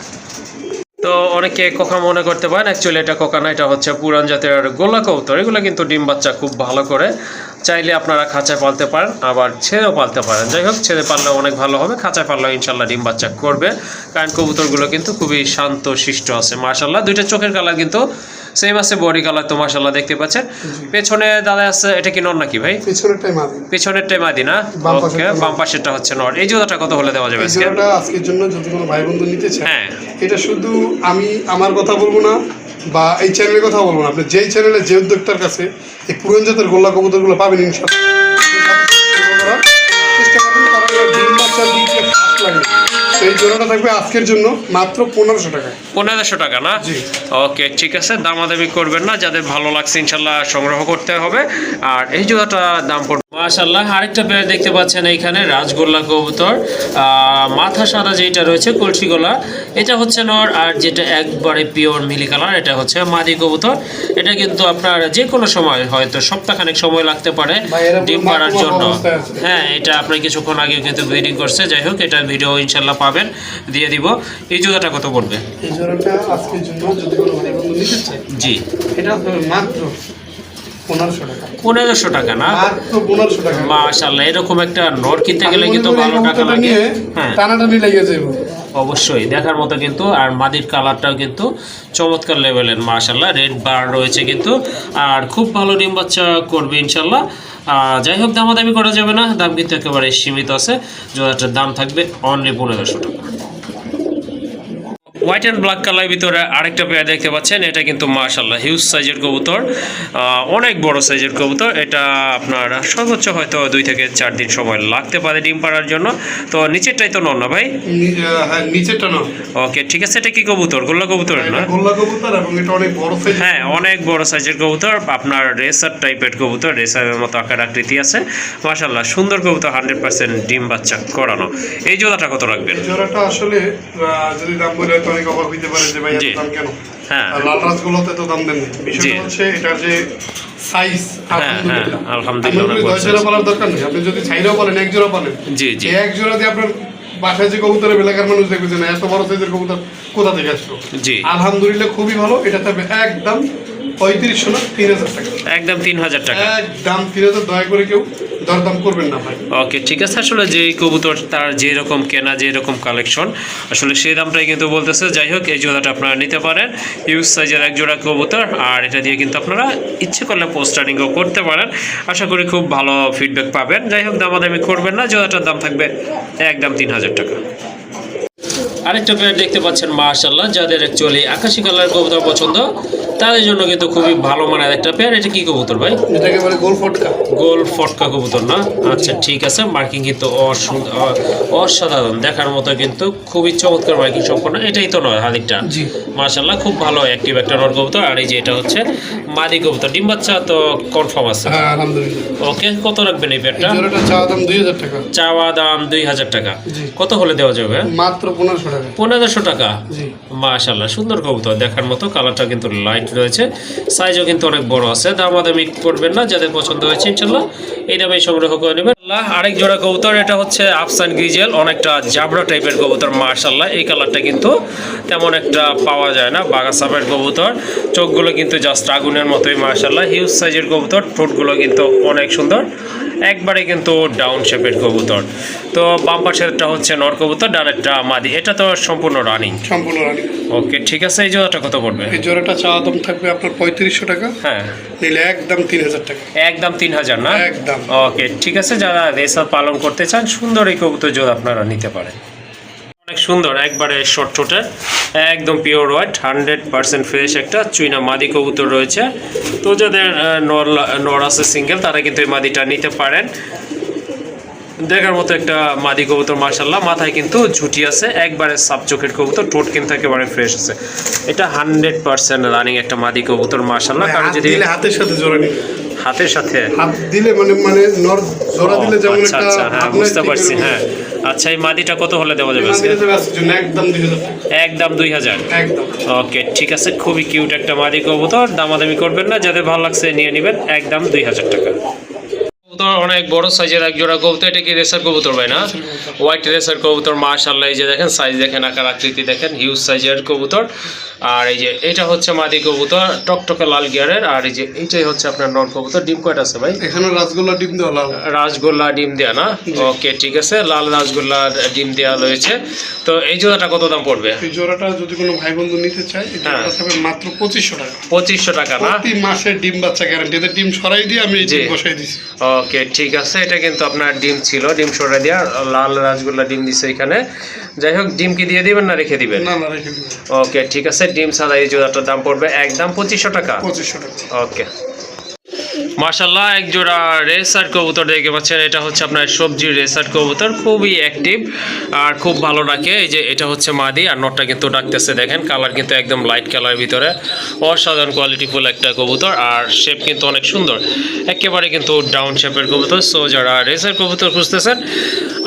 তো অনেকে কোকা মনে করতে পারেন, অ্যাকচুয়ালি এটা কোকা না, এটা হচ্ছে পুরান জাতের গোলা কবুতর। এগুলো কিন্তু ডিম বাচ্চা খুব ভালো করে। চাইলে আপনারা খাঁচায় পালতে পারেন, আবার ছেড়েও পালতে পারেন। যাই হোক, ছেড়ে পাললে অনেক ভালো হবে, খাঁচায় পাললেও ইনশাল্লাহ ডিম বাচ্চা করবে। কারণ কবুতরগুলো কিন্তু খুবই শান্ত শিষ্ট আছে মাশাল্লাহ। দুইটা চোখের কালার কিন্তু সেম আছে, বডি কালার তো মাশাল্লাহ দেখতে পাচ্ছেন। পেছনে দাদা আছে, এটা কি নর নাকি ভাই? পিছনেরটাই মাদি। পেছনেরটাই মাদি না? বাম ওকে, পাশেরটা বাম পাশেরটা হচ্ছে নর। এই জোড়াটা কত হলে দেওয়া যাবে এই আজকে? জোড়াটা আজকের জন্য যদি কোনো ভাই বন্ধু নিতে চায়, হ্যাঁ এটা শুধু আমি আমার কথা বলবো না বা এই চ্যানেলের কথা বলবো না, আপনি যেই চ্যানেলে যে উদ্যোক্তার কাছে এই পুরান জাতের গোল্লা কবুতরগুলো পাবেন ইনশাআল্লাহ চেষ্টা করবেন, কারণ এরা ডিম বাচ্চা দিতে ফাস্ট লাগে। তো এই জোড়াটা থাকবে আজকের জন্য মাত্র 1500 টাকা। 1500 টাকা না? জি। ওকে ঠিক আছে, দামাদামি করবেন না, যাদের ভালো লাগছে ইনশাল্লাহ সংগ্রহ করতে হবে। আর এই জোড়াটা দাম পড়বে মাশাল্লাহ। আরেকটা পেয়ার দেখতে পাচ্ছেন এইখানে, রাজগোল্লা কবুতর। মাথা সাদা যেটা রয়েছে কলসি গলা, এটা হচ্ছে নর। আর যেটা একবারে পিওর মিলি কালার, এটা হচ্ছে মাদি কবুতর। এটা কিন্তু আপনার যে কোনো সময়, হয়তো সপ্তাহখানেক সময় লাগতে পারে ডিম পাড়ার জন্য। হ্যাঁ, এটা আপনার কিছুক্ষণ আগে কিন্তু ব্রিডিং করছে। যাই হোক, এটার ভিডিও ইনশাল্লাহ পাবেন, দিয়ে দিব। এই জোড়াটা কত পড়বে? এই জোড়াটা আজকের জন্য যদি কোনো ভাই বন্ধু নিতে চায়, জি, এটা হবে মাত্র 1500 টাকা। 1500 টাকা না? মাত্র 1500 টাকা। মাশাআল্লাহ, এরকম একটা নর কিনতে গেলে কিন্তু ভালো টাকা লাগে। হ্যাঁ টানাটানি লেগে যাবে অবশ্যই, দেখার মতো কিন্তু। আর মাদির কালারটাও কিন্তু চমৎকার লেভেলের মাশাআল্লাহ, রেড বার রয়েছে কিন্তু। আর খুব ভালো ডিম বাচ্চা করবে ইনশাআল্লাহ। যাই হোক, দামাদামি করা যাবে না, দাম কিন্তু একেবারে সীমিত আছে। জোড়াটার দাম থাকবে অনলি 1500 টাকা। হোয়াইট অ্যান্ড ব্ল্যাক কালারের ভিতরে আরেকটা পেয়ার দেখতে পাচ্ছেন, এটা কিন্তু মাশাআল্লাহ হিউজ সাইজের কবুতর, অনেক বড় সাইজের কবুতর। এটা আপনার সর্বোচ্চ হয়তো 2 থেকে 4 দিন সময় লাগতে পারে ডিম পাড়ার জন্য। তো নিচেরটাই তো নর না ভাই? হ্যাঁ, নিচেরটা না। ওকে ঠিক আছে, এটা কি কবুতর? গোল্লা কবুতর না? গোল্লা কবুতর, এবং এটা অনেক বড় সাইজ। হ্যাঁ, অনেক বড় সাইজের কবুতর, আপনার রেসার টাইপের কবুতর, রেসারের মতো আকার আকৃতি আছে মাশাআল্লাহ, সুন্দর কবুতর, 100% ডিম বাচ্চা করানো। এই জোড়াটা কত রাখবেন? এই জোড়াটা আসলে যদি দাম বলে হয়তো অনেক অবাক হইতে পারে যে ভাই এত জি। দাম কেন। হ্যাঁ আর লাল রাজগুলোতে তো দাম দেন না। জি। বিষয়টা হচ্ছে এটার যে সাইজ, আলহামদুলিল্লাহ আলহামদুলিল্লাহ, আপনি অনেক বড় দশ জোড়া size। পালার দরকার নেই, আপনি যদি ছাইরাও বলেন, এক জোড়া বলেন, জি জি এই এক জোড়া দিয়ে আপনার বাসায় যে কবুতরের এলাকার মানুষ দেখবে যে না এত বড় সাইজের কবুতর কোথা থেকে আসলো। জি, আলহামদুলিল্লাহ খুবই ভালো। এটা থাকবে একদম 3500 না 3000 টাকা। একদম 3000 টাকা। একদম 3000, দয়া করে কেউ দরদাম করবেন না ভাই। ওকে ঠিক আছে, আসলে যে কবুতর তার যেরকম কেনা, যেরকম কালেকশন, আসলে সেই দামটাই কিন্তু বলতেছে। যাই হোক, এই জোড়াটা আপনারা নিতে পারেন, হিউজ সাইজের এক জোড়া কবুতর। আর এটা দিয়ে কিন্তু আপনারা ইচ্ছে করলে পোস্টারিংও করতে পারেন, আশা করি খুব ভালো ফিডব্যাক পাবেন। যাই হোক, দামাদামি করবেন না, জোড়াটার দাম থাকবে একদম 3000 টাকা। আরেকটা পেয়ার দেখতে পাচ্ছেন মাশাআল্লাহ, যাদের অ্যাকচুয়ালি আকাশি কালার কবুতর পছন্দ তাদের জন্য কিন্তু খুবই ভালো মানের একটা পেয়ার। এটা কি কবুতর ভাই? এটাকে বলে গোল ফটকা। গোল ফটকা কবুতর না? আচ্ছা ঠিক আছে, মার্কিং কিন্তু অসাধারণ, দেখার মতো কিন্তু খুবই চমৎকার মার্কিং সম্পন্ন। এটাই তো নয় হাদিকটা? জি। মাশাআল্লাহ, খুব ভালো অ্যাক্টিভ একটা নর কবুতর। আর এই যে এটা হচ্ছে মাদি কবুতর, ডিম বাচ্চা তো কনফার্ম আছে? হ্যাঁ আলহামদুলিল্লাহ। ওকে, কত রাখবেন এই পেয়ারটা? জোড়াটা চাওয়া দাম 2000 টাকা। চাওয়া দাম 2000 টাকা। জি। কত হলে দেওয়া যাবে? মাত্র 1500 টাকা। 1500 টাকা। জি। মাশাআল্লাহ, সুন্দর কবুতর, দেখার মতো, কালারটা কিন্তু লাইট কোয়ালিটি রয়েছে, সাইজও কিন্তু অনেক বড় আছে। দামাদামি করবেন না, যাদের পছন্দ হয়েছে ইনশাল্লাহ এই দামে সংগ্রহ করে নেবেন। আরেক জোড়া কবুতর, এটা হচ্ছে আফসান গ্রিজেল, অনেকটা জাবরা টাইপের কবুতর মাশাআল্লাহ। এই কালারটা কিন্তু তেমন একটা পাওয়া যায় না, বাগাসাপের কবুতর, চোখগুলো কিন্তু জাস্ট আগুনের মতোই মাশাআল্লাহ। হিউজ সাইজের কবুতর, ঠোঁটগুলো কিন্তু অনেক সুন্দর, একবারে কিন্তু ডাউন শেপের কবুতর। তো বাম পাশেরটা হচ্ছে নর কবুতর, ডানেরটা মাদি। এটা তো সম্পূর্ণ রানিং। ওকে ঠিক আছে। এই জোড়াটা কত পড়বে? এই জোড়াটা চাওয়া দাম থাকবে আপনার 3500 টাকা। হ্যাঁ, নিলে একদম 3000 টাকা। একদম 3000 না? একদম। ওকে ঠিক আছে। যারা রেসার পালন করতে চান, সুন্দর এই কবুতর জোড়া আপনারা নিতে পারেন। অনেক সুন্দর, একবারে শর্ট ঠোঁটের, একদম পিওর হোয়াইট, 100% ফ্রেশ একটা চুইনা মাদি কবুতর রয়েছে। তো যাদের নর আছে সিঙ্গেল, তারা কিন্তু এই মাদিটা নিতে পারেন। দেখার মতো একটা মাদি কবুতর মাশাআল্লাহ। মাথায় কিন্তু ঝুটি আছে, একবারে সাপ চোখের কবুতর, ঠোঁট কিন্তু একেবারে ফ্রেশ আছে। এটা 100% রানিং একটা মাদি কবুতর মাশাআল্লাহ। কারণ যদি হাতের সাথে জোড়া নিবে, হাতের সাথে হাত দিলে মানে নর জোড়া দিলে যেমন আচ্ছা একটা, আচ্ছা, হ্যাঁ বুঝতে পারছি। হ্যাঁ আচ্ছা, এই মাদিটা কত হলে দেওয়া যাবে? একদম 2000 টাকা। একদম 2000। একদম। ওকে ঠিক আছে। খুবই কিউট একটা মাদি কবুতর, দামাদামি করবেন না, যাদের ভালো লাগছে নিয়ে নেবেন, একদম 2000 টাকা। কবুতর অনেক বড় সাইজের এক জোড়া কবুতর। এটা কি রেসার কবুতর ভাই না? হোয়াইট রেসার কবুতর মাশাআল্লাহ। এই যে দেখেন সাইজ দেখেন, আকার আকৃতি দেখেন, হিউজ সাইজের কবুতর। আর এই যে এটা হচ্ছে মাদি কবুতর, টকটকে লাল গিয়ারের। আর এই যে এইটাই হচ্ছে আপনার নর কবুতর। ডিম কয়টা আছে ভাই? এখানে রাসগোল্লা ডিম দেওয়া, লাল রাসগোল্লা ডিম দেওয়া না? ওকে ঠিক আছে, লাল রাসগোল্লা ডিম দেওয়া রয়েছে। তো এই জোড়াটা কত দাম পড়বে? এই জোড়াটা যদি কোনো ভাই বন্ধু নিতে চায়, এই জোড়াটা থাকবে মাত্র 2500 টাকা। 2500 টাকা না? প্রতি মাসে ডিম বাচ্চা গ্যারান্টি। এতে ডিম সরাই দিয়ে আমি এই ডিম বসাই দিছি। ওকে ঠিক আছে। এটা কিন্তু আপনার ডিম ছিল, ডিম সরাই দেওয়া, লাল রাসগোল্লা ডিম দিছে এখানে। যাই হোক, ডিম কি দিয়ে দিবেন না রেখে দিবেন? না না, রেখে দিবেন। ওকে ঠিক আছে। ডিম ছাড়া এই জোড়াটার দাম পড়বে একদম 2500 টাকা। 2500 টাকা। ওকে মাশাআল্লাহ, এক জোড়া রেসার কবুতর দেখতে পাচ্ছেন। এটা হচ্ছে আপনার সবজি রেসার কবুতর, খুবই অ্যাক্টিভ আর খুব ভালো ডাকে। এই যে এটা হচ্ছে মাদি, আর নটটা কিন্তু ডাকতেছে দেখেন। কালার কিন্তু একদম লাইট কালারের ভিতরে, অসাধারণ কোয়ালিটিফুল একটা কবুতর। আর শেপ কিন্তু অনেক সুন্দর, একেবারে কিন্তু ডাউন শেপের কবুতর। সো যারা রেসার কবুতর খুঁজতেছেন,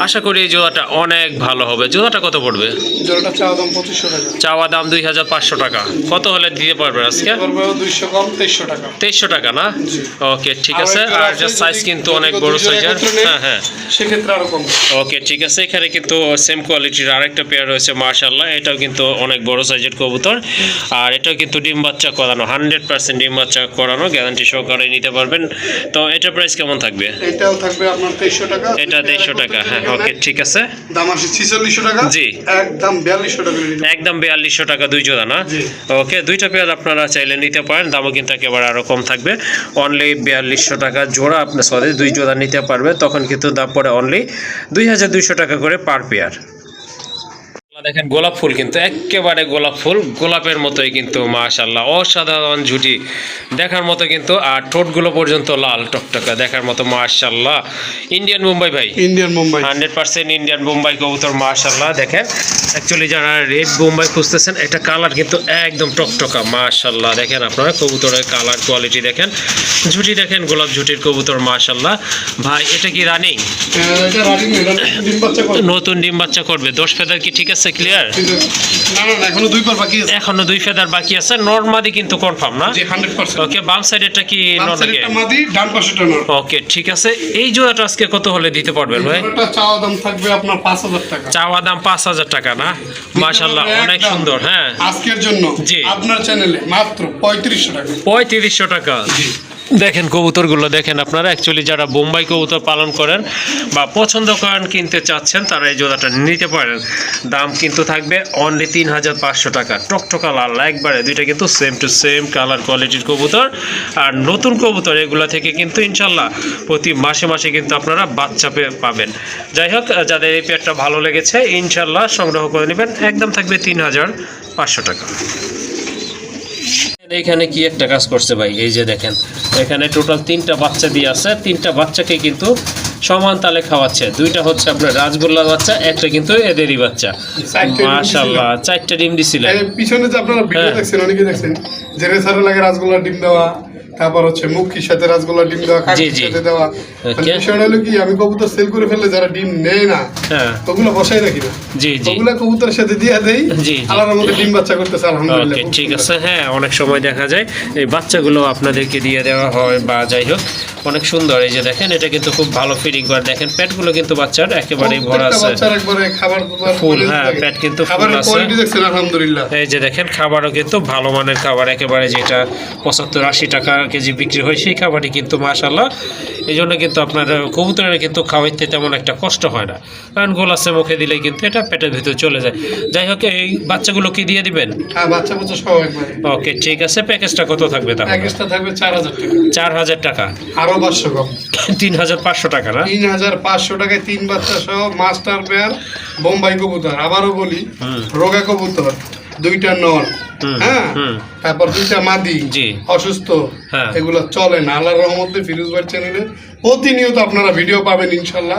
আশা করি এই জোড়াটা অনেক ভালো হবে। জোড়াটা কত পড়বে? জোড়াটা চাওয়া দাম 2500 টাকা। চাওয়া দাম 2500 টাকা। কত হলে দিতে পারবেন আজকে? 200 কম, 2300 টাকা। 2300 টাকা না? ওকে ঠিক আছে। আর সাইজ কিন্তু অনেক বড় সাইজের। হ্যাঁ হ্যাঁ, সেক্ষেত্রে আরো কম। ওকে ঠিক আছে। এখানে কিন্তু সেম কোয়ালিটির আরেকটা পেয়ার রয়েছে মাশাআল্লাহ। এটাও কিন্তু অনেক বড় সাইজের কবুতর, আর এটাও কিন্তু ডিম বাচ্চা করানো, 100% ডিম বাচ্চা করানো, গ্যারান্টি সহকারে নিতে পারবেন। তো এটার প্রাইস কেমন থাকবে? এটাও থাকবে আপনার 2300 টাকা। এটা 2300 টাকা। হ্যাঁ ওকে ঠিক আছে। দাম আসে 4600 টাকা। জি, একদম 4200 টাকা। একদম 4200 টাকা দুই জোড়া না? ওকে, দুইটা পেয়ার আপনারা চাইলে নিতে পারেন, দামও কিন্তু একেবারে আরো কম থাকবে। অনলি 4200 টাকা জোড়া আপনার সাথে দুই জোড়া নিতে পারবে, তখন কিন্তু দাম পড়ে অনলি 2200 টাকা করে পার পেয়ার। দেখেন গোলাপ ফুল কিন্তু একেবারে গোলাপ ফুল, গোলাপের মতোই কিন্তু মাশাআল্লাহ, অসাধারণ ঝুটি দেখার মতো কিন্তু। আর ঠোঁটগুলো পর্যন্ত লাল টকটকা, দেখার মতো মাশাআল্লাহ। ইন্ডিয়ান মুম্বাই ভাই, ইন্ডিয়ান মুম্বাই 100% ইন্ডিয়ান মুম্বাই কবুতর মাশাআল্লাহ। দেখেন অ্যাকচুয়ালি যারা রেড মুম্বাই খুঁজতেছেন, এটা কালার কিন্তু একদম টকটকা মাশাআল্লাহ। দেখেন আপনারা কবুতরের কালার কোয়ালিটি দেখেন, ঝুটি দেখেন, গোলাপ ঝুটির কবুতর মাশাআল্লাহ। ভাই এটা কি রানিং? এটা রানিং, এটা ডিম বাচ্চা করবে, নতুন ডিম বাচ্চা করবে। 10 ফেদার কি ঠিক আছে, ক্লিয়ার? না না, এখনো 2 পার বাকি আছে। এখনো 2 ফেদার বাকি আছে। নরমাদি কিন্তু কনফার্ম না? জি 100%। ওকে, বাম সাইডেরটা কি নর নাকি? এটা মাদি, ডান পাশেরটা নর। ওকে ঠিক আছে। এই জোড়াটা আজকে কত হলে দিতে পারবেন ভাই? এটা চাওয়া দাম থাকবে আপনার 5000 টাকা। চাওয়া দাম 5000 টাকা না? মাশাআল্লাহ অনেক সুন্দর। হ্যাঁ আজকের জন্য জি আপনার চ্যানেলে মাত্র 3500 টাকা। 3500 টাকা। দেখেন কবুতরগুলো দেখেন আপনারা। অ্যাকচুয়ালি যারা বোম্বাই কবুতর পালন করেন বা পছন্দ করেন, কিনতে চাচ্ছেন, তারা এই জোড়াটা নিতে পারেন। দাম কিন্তু থাকবে অনলি 3500 টাকা। টকটকা লাল একবারে, দুইটা কিন্তু সেম টু সেম কালার কোয়ালিটির কবুতর। আর নতুন কবুতর এগুলো থেকে কিন্তু ইনশাল্লাহ প্রতি মাসে মাসে কিন্তু আপনারা বাচ্চা পাবেন। যাই হোক, যাদের এই পেয়ারটা ভালো লেগেছে ইনশাল্লাহ সংগ্রহ করে নেবেন। একদম থাকবে 3500 টাকা। এখানে কি একটা কাজ করছে ভাই, এই যে দেখেন এখানে টোটাল 3টা বাচ্চা দিয়ে আছে। 3টা বাচ্চাকে কিন্তু সমান তালে খাওয়াচ্ছে। 2টা হচ্ছে আপনার রাজগোল্লার বাচ্চা, একটা কিন্তু এদেরই বাচ্চা। মাশাআল্লাহ 4টা ডিম দিছিল। এই পিছনে যে আপনারা ভিডিও দেখছেন, অনেকে দেখছেন যে রেসারে লাগে রাজগোল্লার ডিম দেওয়া, তারপর হচ্ছে মুখির সাথে রাসগোল্লা ডিম দেওয়া, কাকির সাথে দেওয়া। বিষয়টা হলো কি, আমি কবুতর সেল করে ফেললে যারা ডিম নেয় না ওগুলো বসাই রাখি না, ওগুলো কবুতরের সাথে দিয়ে দেই, আলাদার মধ্যে ডিম বাচ্চা করতেছে আলহামদুলিল্লাহ। ঠিক আছে। হ্যাঁ, অনেক সময় দেখা যায় এই বাচ্চাগুলো আপনাদেরকে দিয়ে দেওয়া হয় বা যাই হোক, অনেক সুন্দর। এই যে দেখেন, এটা কিন্তু খুব ভালো ফিডিং করে। দেখেন পেটগুলো কিন্তু বাচ্চার একেবারেই ভরা আছে, বাচ্চার একবারে খাবার ফুল। হ্যাঁ, পেট কিন্তু ফুল আছে আলহামদুলিল্লাহ। এই যে দেখেন, খাবারও কিন্তু ভালো মানের খাবার, একেবারে যেটা 75-80 টাকা কেজি বিক্রি হয় সেই খাবারই কিন্তু মাশাআল্লাহ। এই জন্য কিন্তু আপনার কবুতরের কিন্তু খাওয়াইতে তেমন একটা কষ্ট হয় না, কারণ গোলাসে মুখে দিলে কিন্তু এটা পেটের ভিতরে চলে যায়। যাই হোক, এই বাচ্চাগুলো কি দিয়ে দিবেন? হ্যাঁ, বাচ্চা সহ একবারে। ওকে, ঠিক আছে। প্যাকেজটা কত থাকবে? তাহলে প্যাকেজটা থাকবে 4000 টাকা। 4000 টাকা, আরো 500 কম, 3500 টাকা না? 3500 টাকায় 3 বাচ্চা সহ মাস্টার পেয়ার বোম্বাই কবুতর। আবারও বলি, রোগা কবুতর, 2টা নর, হ্যাঁ, তারপর 2টা মাদি অসুস্থ, এগুলো চলে না। আল্লাহর রহমতে ফিরোজ ভাই চ্যানেলে প্রতিনিয়ত আপনারা ভিডিও পাবেন ইনশাল্লাহ।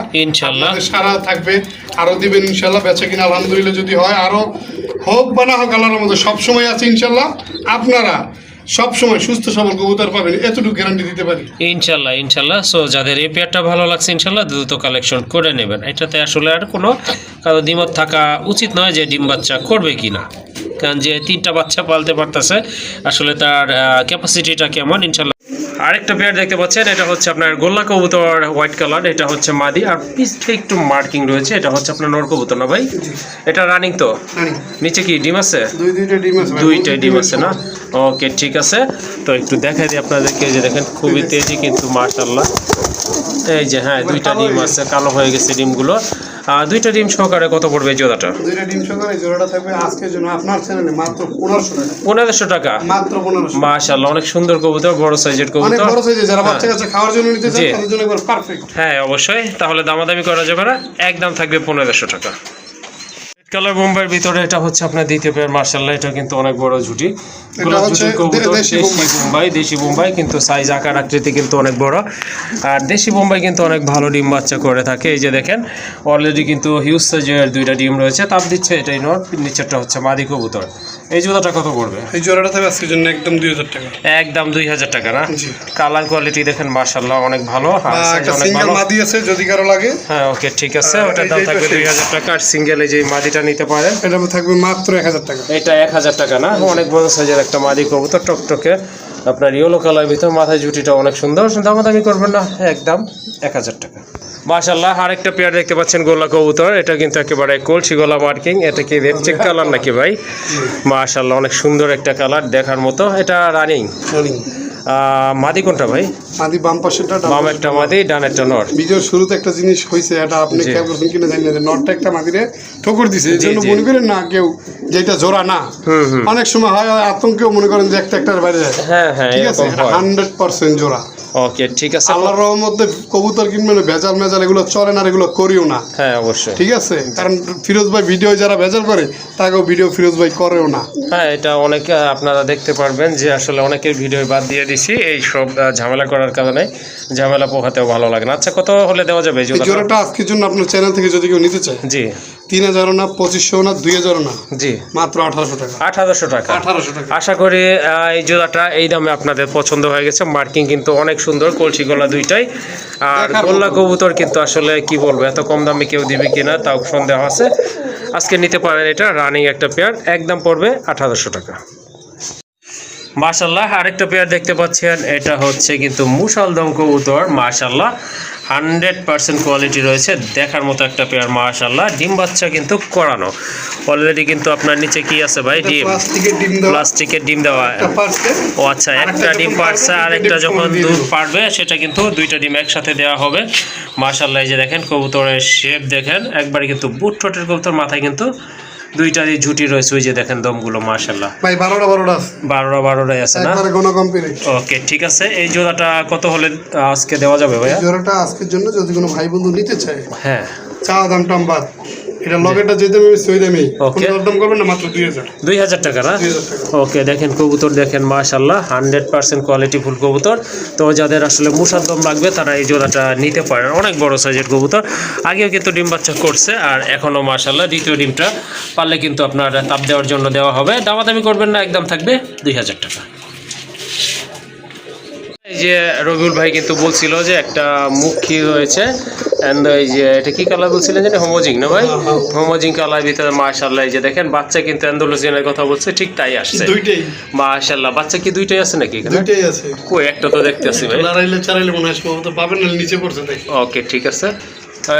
সারা থাকবে, আরো দিবেন ইনশাল্লাহ। বেচা কিনা আলহামদুলিল্লাহ যদি হয়, আরো হোক বা না হোক, আল্লাহর রহমতে সবসময় আছে ইনশাল্লাহ। আপনারা সবসময় সুস্থ সবল কবুতর পাবেন, এতটুকু গ্যারান্টি দিতে পারি ইনশাল্লাহ। ইনশাল্লাহ। সো যাদের এই পেয়ারটা ভালো লাগছে ইনশাল্লাহ দ্রুত কালেকশন করে নেবেন। এটাতে আসলে আর কোনো কারো দ্বিমত থাকা উচিত নয় যে ডিম বাচ্চা করবে কি না, কারণ যে 3টা বাচ্চা পালতে পারতেছে আসলে তার ক্যাপাসিটিটা কেমন। ইনশাল্লাহ। আরেকটা পেয়ার দেখতে পাচ্ছেন, এটা হচ্ছে আপনার গোল্লা কবুতর, হোয়াইট কালার। এটা হচ্ছে মাদি, আর পিছটা একটু মার্কিং রয়েছে। এটা হচ্ছে আপনার নর কবুতর না ভাই? এটা রানিং তো? নিচে কি ডিম আছে? দুইটাই ডিম আছে না? ওকে, ঠিক আছে। তো একটু দেখাই দিই আপনাদেরকে। যে দেখেন, খুবই তেজি কিন্তু মাশাআল্লাহ। এই যে হ্যাঁ, 2টা ডিম আছে, কালো হয়ে গেছে ডিমগুলো। 2টা ডিম সহকারে কত পড়বে এই জোড়াটা? 2টা ডিম সহকারে জোড়াটা থাকবে আজকের জন্য আপনার চ্যানেলে মাত্র 1500 টাকা। 1500 টাকা? মাত্র 1500। মাশাআল্লাহ, অনেক সুন্দর কবুতর, বড় সাইজের কবুতর, অনেক বড় সাইজের, যারা বাচ্চা কাছে খাওয়ার জন্য নিতে চান তাদের জন্য একবার পারফেক্ট। হ্যাঁ, অবশ্যই। তাহলে দামাদামি করা যাবে না, একদম থাকবে 1500 টাকা। কালার বোম্বাইয়ের ভিতরে এটা হচ্ছে আপনার দ্বিতীয় পেয়ার। মাশাআল্লাহ, এটা কিন্তু অনেক বড় ঝুটি। দেশি বোম্বাই কিন্তু সাইজ, আকার, আকৃতি কিন্তু অনেক বড়। আর দেশি বোম্বাই কিন্তু অনেক ভালো ডিম বাচ্চা করে থাকে। এই যে দেখেন, অলরেডি কিন্তু হিউজ সাইজের 2টা ডিম রয়েছে, তাপ দিচ্ছে। এটাই নর, নিচেরটা হচ্ছে মাদি কবুতর। এই জোড়াটা কত পড়বে? এই জোড়াটা থাকবে আজকের জন্য একদম 2000 টাকা। একদম 2000 টাকা না? কালার কোয়ালিটি দেখেন মাশাআল্লাহ, অনেক ভালো। একটা সিঙ্গেল মাদি আছে যদি কারো লাগে। হ্যাঁ, ওকে, ঠিক আছে। ওটার দাম থাকবে 2000 টাকা। আর সিঙ্গেল এই যে মাদিটা নিতে পারেন, এটা থাকবে মাত্র 1000 টাকা। এটা 1000 টাকা না? অনেক বড় সাইজের একটা মাদি কবুতর, টকটকে আপনার ইয়েলো কালার ভিতর, মাথায় জুটিটা অনেক সুন্দর। দামাদামি করবেন না, একদম 1000 টাকা। মাশাআল্লাহ, আরেকটা পেয়ার দেখতে পাচ্ছেন গোল্লা কবুতর। এটা কিন্তু একেবারে কলসি গলা মার্কিং। এটা কি রেড চেক কালার নাকি ভাই? মাশাআল্লাহ, অনেক সুন্দর একটা কালার, দেখার মতো। এটা রানিং? মাদি কোনটা ভাই? মাদি বাম পাশেরটা, বাম একটা মাদি, ডান একটা নর। ভিডিওর শুরুতে একটা জিনিস হইছে, এটা আপনি খেয়াল করছেন কিনা জানি না, নরটা একটা মাদিরে ঠোকর দিছে। এই জন্য মনে করেন না কেউ যে এটা জোড়া না। অনেক সময় হয় আতঙ্কেও মনে করেন যে একটার বাইরে যায়। হ্যাঁ হ্যাঁ, ঠিক আছে, 100% জোড়া। ওকে, ঠিক আছে। আল্লাহর রহমতে কবুতর কিনবেন, ভেজাল মেজাল এগুলো চলে না, এগুলো করিও না। হ্যাঁ, অবশ্যই। ঠিক আছে, কারণ ফিরোজ ভাই ভিডিও যারা ভেজাল করে তাকেও ভিডিও ফিরোজ ভাই করেও না। হ্যাঁ, এটা অনেকে আপনারা দেখতে পারবেন যে আসলে অনেকের ভিডিও বাদ দিয়ে দিছি এই সব ঝামেলা করার কারণে। ঝামেলা পোহাতেও ভালো লাগে না। আচ্ছা, কত হলে দেওয়া যাবে? জোড়াটা আজকের জন্য আপনার চ্যানেল থেকে যদি কেউ নিতে চায়, জি, 3000 না, 2500 না, 2000 না, জি, মাত্র 1800 টাকা। 1800 টাকা? 1800 টাকা। আশা করি এই জোড়াটা এই দামে আপনাদের পছন্দ হয়ে গেছে। মার্কিং কিন্তু অনেক সুন্দর, কলসি গলা দুইটাই। আর গোল্লা কবুতর কিন্তু আসলে কি বলবো, এত কম দামে কেউ দিবে কিনা তাও সন্দেহ আছে। আজকে নিতে পারেন, এটা রানিং একটা পেয়ার, একদম পড়বে 1800 টাকা। মাশাআল্লাহ, আরেকটা পেয়ার দেখতে পাচ্ছেন, এটা হচ্ছে কিন্তু মুশালদম কবুতর। মাশাআল্লাহ, 100% কোয়ালিটি রয়েছে, দেখার মতো একটা পেয়ার। মাশাআল্লাহ, ডিম বাচ্চা কিন্তু করানো অলরেডি। কিন্তু আপনার নিচে কি আছে ভাই? ডিম, প্লাস্টিকের ডিম দেওয়া। ও আচ্ছা, একটা ডিম পারছে, আর একটা যখন দুধ পারবে সেটা কিন্তু 2টা ডিম একসাথে দেওয়া হবে। মাশাআল্লাহ, এই যে দেখেন কবুতরের শেপ দেখেন, একবারে কিন্তু বুট ঠোঁটের কবুতর, মাথায় কিন্তু 2টারই ঝুটি রয়েছে। ওই যে দেখেন দমগুলো, মাশাআল্লাহ ভাই 12টাই আছে না? ওকে, ঠিক আছে। এই জোড়াটা কত হলে আজকে দেওয়া যাবে ভাইয়া? জোড়াটা আজকের জন্য যদি কোনো ভাই বন্ধু নিতে চায়, হ্যাঁ, চা দাম টাম বাদ, এটা লগেটা যে দামে সেই দামে, কোনো দাম করবেন না, মাত্র 2000 টাকা না? ওকে, দেখেন কবুতর দেখেন, মাশাআল্লাহ, 100% কোয়ালিটি ফুল কবুতর। তো যাদের আসলে মুসাদ্দম লাগবে তারা এই জোড়াটা নিতে পারেন। অনেক বড় সাইজের কবুতর, আগেও কিন্তু ডিম বাচ্চা করছে, আর এখনও মাশাআল্লাহ দ্বিতীয় ডিমটা পারলে কিন্তু আপনার তাপ দেওয়ার জন্য দেওয়া হবে। দামাদামি করবেন না, একদম থাকবে 2000 টাকা। এই যে রবিউল ভাই কিন্তু বলছিল যে একটা মুখী রয়েছে এন্ড এই যে এটা কি কালার বলছিলেন জানি হোমোজিং না ভাই, হোমোজিং কালার ভিতরে মাশাআল্লাহ। এই যে দেখেন বাচ্চা কিন্তু অ্যান্ডালুসিয়ানের কথা বলছে, ঠিক তাই আসছে দুইটাই মাশাআল্লাহ। বাচ্চা কি দুইটাই আছে নাকি এখানে? দুইটাই আছে, কই একটা তো দেখতেছি ভাই, লড়াইলে চারাইলে মনে হয় সম্ভবত পাবেন না, নিচে পড়ছে দেখি। ওকে ঠিক আছে,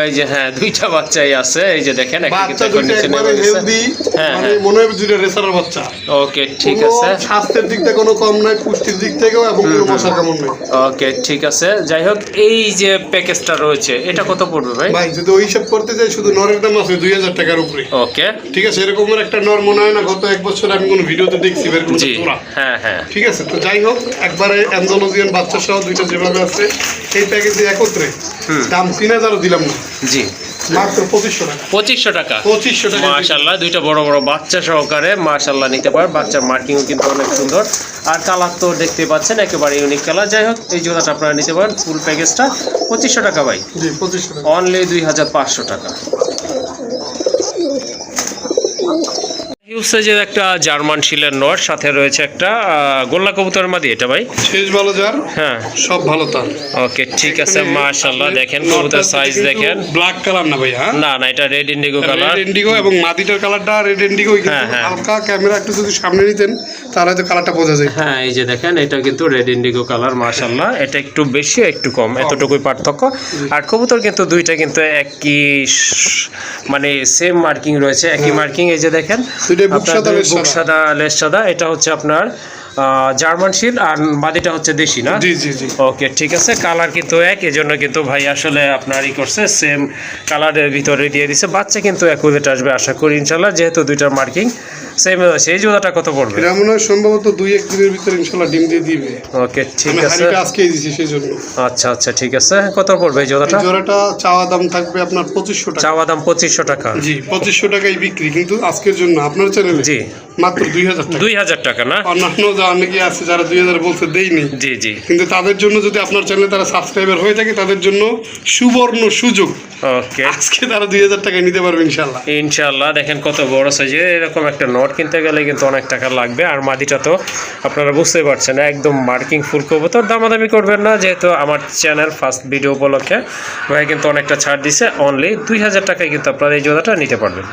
এই যে হ্যাঁ দুইটা বাচ্চাই আছে। এই যে দেখেন একটা কিন্তু বাচ্চা এখন দুইটা নিচে নেমে একবারে গেছে। হেলদি, হ্যাঁ, মানে হ্যাঁ। মনে হয় দুইটা রেসারের বাচ্চা। ওকে ঠিক কোনো আছে, স্বাস্থ্যের দিক থেকে কোনো কম নাই, পুষ্টির দিক থেকেও, এবং কোনো মশার কামড় নাই। ওকে ঠিক আছে। যাই হোক এই যে প্যাকেজটা রয়েছে এটা কত পড়বে ভাই? ভাই যদি ওই হিসাব করতে যাই শুধু নরের দাম আছে 2000 টাকার উপরে। ওকে ঠিক আছে, এরকমের একটা নর মনে হয় না গত 1 বছর আমি কোনো ভিডিওতে দেখছি এরকম জি জোড়া। হ্যাঁ হ্যাঁ ঠিক আছে, তো যাই হোক একবারে অ্যান্ডালুসিয়ান বাচ্চা সহ দুইটা যেভাবে আছে এই প্যাকেজে একত্রে দাম 3000 দিলাম না, জি মাত্র 2500 টাকা। 2500 টাকা 2500 টাকা মাশাআল্লাহ। দুইটা বড় বড় বাচ্চা সহকারে মাশাআল্লাহ নিতে পারেন। বাচ্চার মার্কিংও কিন্তু অনেক সুন্দর, আর কালার তো দেখতে পাচ্ছেন একেবারে ইউনিক কালার। যাই হোক এই জোড়াটা আপনারা নিতে পারেন ফুল প্যাকেজটা 2500 টাকা ভাই, জি 2500 টাকা। অনলি 2500 টাকা। হিউজ সাইজের একটা জার্মান শিলের নট, সাথে রয়েছে একটা গোল্লা কবুতরের মাদি। এটা ভাই শেষ ভালো যার, হ্যাঁ সব ভালো তার। ওকে ঠিক আছে মাশাআল্লাহ। দেখেন কবুতর সাইজ দেখেন, ব্ল্যাক কালার না ভাই, হ্যাঁ না না এটা red Indigo colour. Red Indigo এবং মাদিটার কালারটা রেড ইন্ডিগো, হ্যাঁ, হ্যাঁ। হালকা ক্যামেরা একটু যদি সামনে নিতেন তাহলে হয়তো কালারটা বোঝা যায়। হ্যাঁ এই যে দেখেন এটা কিন্তু রেড ইন্ডিগো কালার মাশাআল্লাহ। এটা একটু বেশি একটু কম, এতটুকুই পার্থক্য। আর কবুতর কিন্তু দুইটা কিন্তু একই মানে সেম মার্কিং রয়েছে, একই মার্কিং। এই যে দেখেন দুইটাই বুক আপনার সাদা, দুই লেজ বুক সাদা। সাদা লেজ সাদা। এটা হচ্ছে আপনার জার্মান শিল, আর মাদিটা হচ্ছে দেশি না? জি জি জি। ওকে ঠিক আছে, কালার কিন্তু এক, এজন্য কিন্তু ভাই আসলে আপনার ই করছে সেম কালারের ভিতরে দিয়ে দিছে। বাচ্চা কিন্তু অ্যাকুরেট আসবে আশা করি ইনশাল্লাহ, যেহেতু দুইটার মার্কিং সেম আছে। এই জোড়াটা কত পড়বে? এটা মনে হয় সম্ভবত 2-1 দিনের ভিতরে ইনশাআল্লাহ ডিম দিয়ে দিবে। ওকে ঠিক আমি আছে, হাড়িটা আজকেই দিছি সেই জন্য। আচ্ছা আচ্ছা ঠিক আছে। কত পড়বে এই জোড়াটা? এই জোড়াটা চাওয়া দাম থাকবে আপনার 2500 টাকা। চাওয়া দাম 2500 টাকা। জি 2500 টাকায় বিক্রি, কিন্তু আজকের জন্য আপনার চ্যানেলে জি মাত্র 2000 টাকা। 2000 টাকা না? অন্যান্য যা অনেকে আছে যারা 2000 বলছে দেইনি, জি জি কিন্তু তাদের জন্য যদি আপনার চ্যানেলে তারা সাবস্ক্রাইবার হয়ে থাকে তাদের জন্য সুবর্ণ সুযোগ, ওকে আজকে তারা 2000 টাকায় নিতে পারবে ইনশাআল্লাহ। ইনশাআল্লাহ। দেখেন কত বড় সাইজের, এরকম একটা নট কিনতে গেলে কিন্তু অনেক টাকা লাগবে। আর মাদিটা তো আপনারা বুঝতে পারছেন একদম মার্কিং ফুল কবুতর। দামাদামি করবেন না, যেহেতু আমার চ্যানেল ফার্স্ট ভিডিও উপলক্ষে ভাই কিন্তু অনেকটা ছাড় দিছে। অনলি 2000 টাকায় কিন্তু আপনারা এই জোড়াটা নিতে পারবেন।